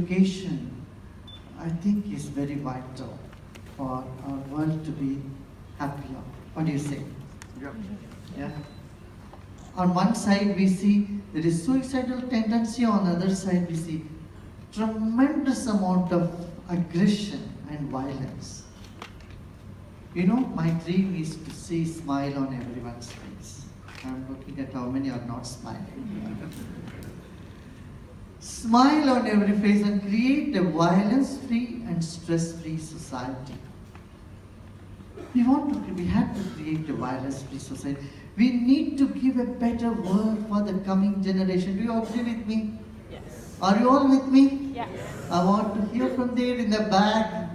education, I think, is very vital for our world to be happier. What do you say? Yeah. Yeah. On one side we see there is suicidal tendency, on the other side we see tremendous amount of aggression and violence. You know, my dream is to see smile on everyone's face. I'm looking at how many are not smiling. Smile on every face and create a violence-free and stress-free society. We have to create a violence-free society. We need to give a better world for the coming generation. Do you agree with me? Yes. Are you all with me? Yes. I want to hear from there in the back.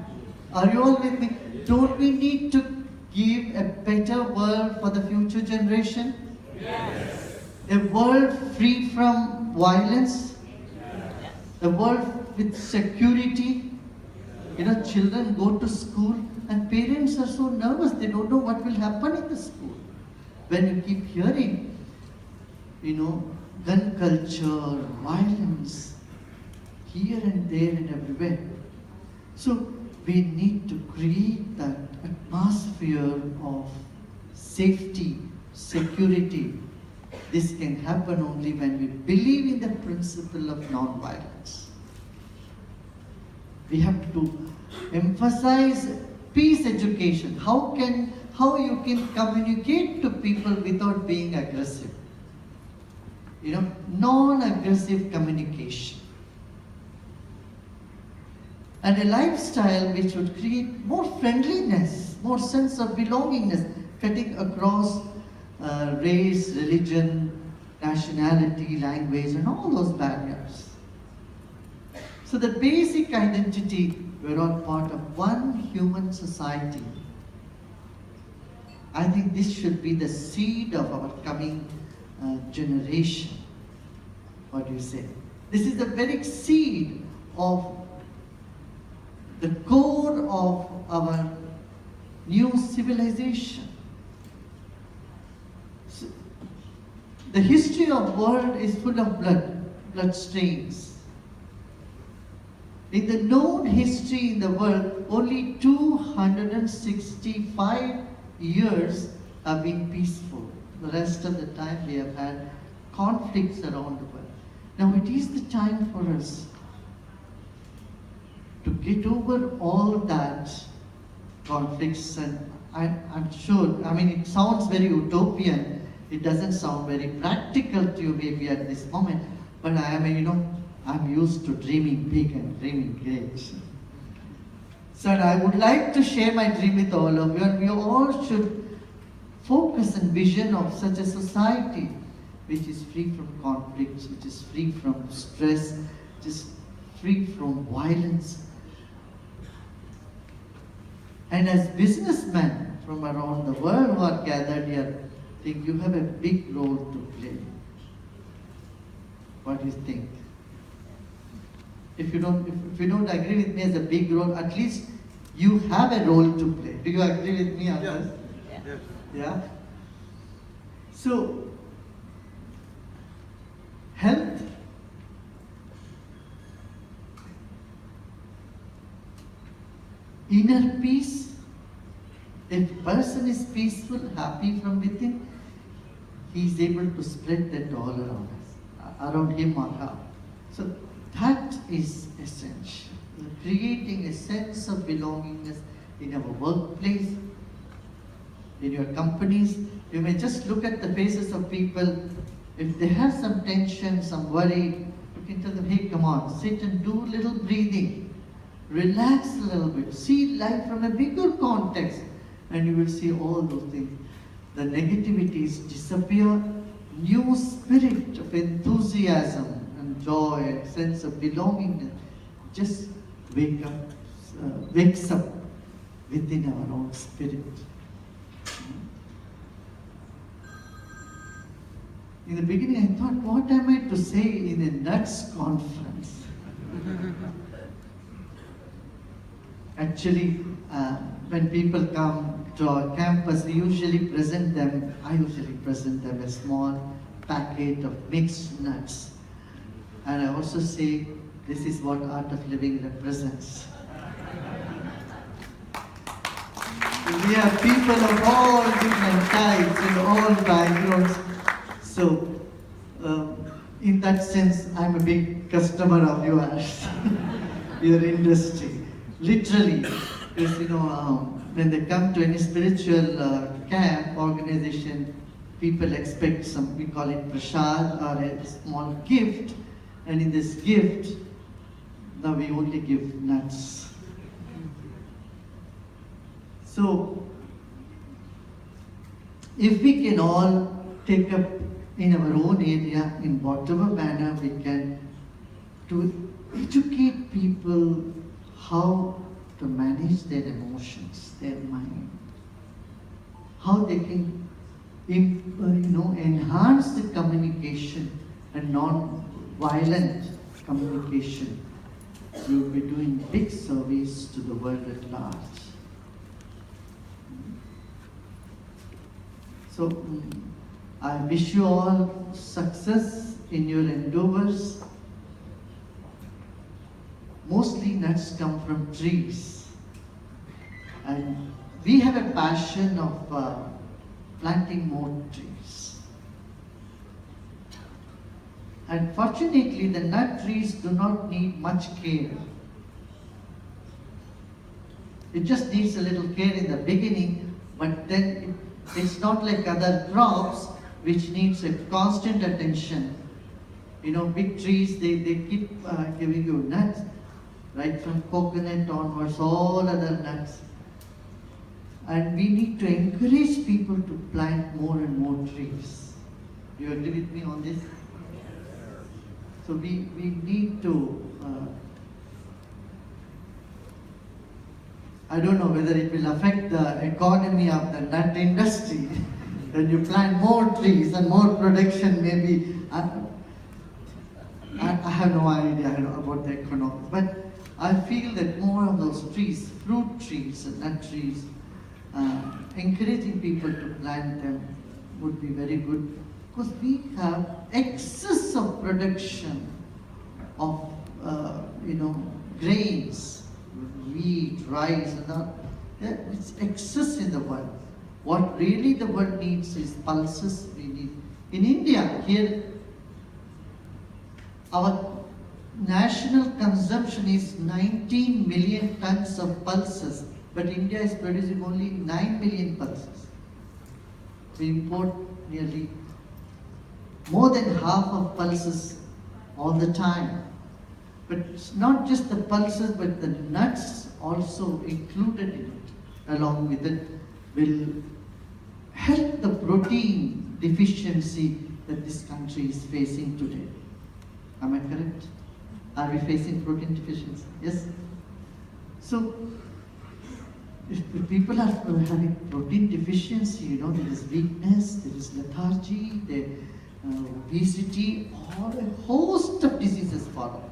Are you all with me? Don't we need to give a better world for the future generation? Yes. A world free from violence? Yes. A world with security? You know, children go to school and parents are so nervous, they don't know what will happen in the school. When you keep hearing, you know, gun culture, violence, here and there and everywhere. So we need to create that atmosphere of safety, security. This can happen only when we believe in the principle of non-violence. We have to emphasize peace education. How you can communicate to people without being aggressive. You know, non-aggressive communication. And a lifestyle which would create more friendliness, more sense of belongingness, cutting across race, religion, nationality, language, and all those barriers. So the basic identity, we're all part of one human society. I think this should be the seed of our coming generation. What do you say? This is the very seed of the core of our new civilization. So, the history of world is full of blood stains. In the known history in the world, only 265 years have been peaceful. The rest of the time we have had conflicts around the world. Now it is the time for us to get over all that conflicts, and I'm sure, I mean, it sounds very utopian, it doesn't sound very practical to you maybe at this moment, but I'm used to dreaming big and dreaming great. So I would like to share my dream with all of you, and we all should focus and vision of such a society which is free from conflicts, which is free from stress, which is free from violence. And as businessmen from around the world who are gathered here, I think you have a big role to play. What do you think? If you don't agree with me as a big role, at least you have a role to play. Do you agree with me on this? Yes. Yeah? So, health, inner peace. If a person is peaceful, happy from within, he is able to spread that all around us, around him or her. So that is essential. Creating a sense of belongingness in our workplace, in your companies. You may just look at the faces of people. If they have some tension, some worry, you can tell them, hey, come on, sit and do a little breathing. Relax a little bit. See life from a bigger context. And you will see all those things. The negativities disappear. New spirit of enthusiasm and joy and sense of belonging just wakes up within our own spirit. In the beginning, I thought, what am I to say in a nuts conference? Actually, when people come to our campus, I usually present them a small packet of mixed nuts. And I also say, This is what Art of Living represents. We have people of all different types and all backgrounds. So, in that sense, I'm a big customer of yours, your industry. Literally, because when they come to any spiritual camp organization, people expect some, we call it prasad or a small gift, and in this gift, now we only give nuts. So, if we can all take up in our own area, in whatever manner we can, to educate people how to manage their emotions, their mind, how they can enhance the communication and non-violent communication, you will be doing big service to the world at large. So, I wish you all success in your endeavors. Mostly nuts come from trees. And we have a passion of planting more trees. And fortunately, the nut trees do not need much care. It just needs a little care in the beginning, but then it's not like other crops which needs a constant attention. Big trees, they keep giving you nuts, right from coconut onwards, all other nuts. And we need to encourage people to plant more and more trees. Do you agree with me on this? So we need to, I don't know whether it will affect the economy of the nut industry. When you plant more trees and more production, maybe, I have no idea about the economics, but I feel that more of those trees, fruit trees and nut trees, encouraging people to plant them would be very good, because we have excess of production of grains, wheat, rice, and all. It's excess in the world. What really the world needs is pulses. We need in India here. Our national consumption is 19 million tons of pulses, but India is producing only 9 million pulses. We import nearly more than half of pulses all the time. But it's not just the pulses, but the nuts also included in it, along with it, will help the protein deficiency that this country is facing today. Am I correct? Are we facing protein deficiency? Yes? So, if people are having protein deficiency, there is weakness, there is lethargy, there obesity, or a host of diseases follow.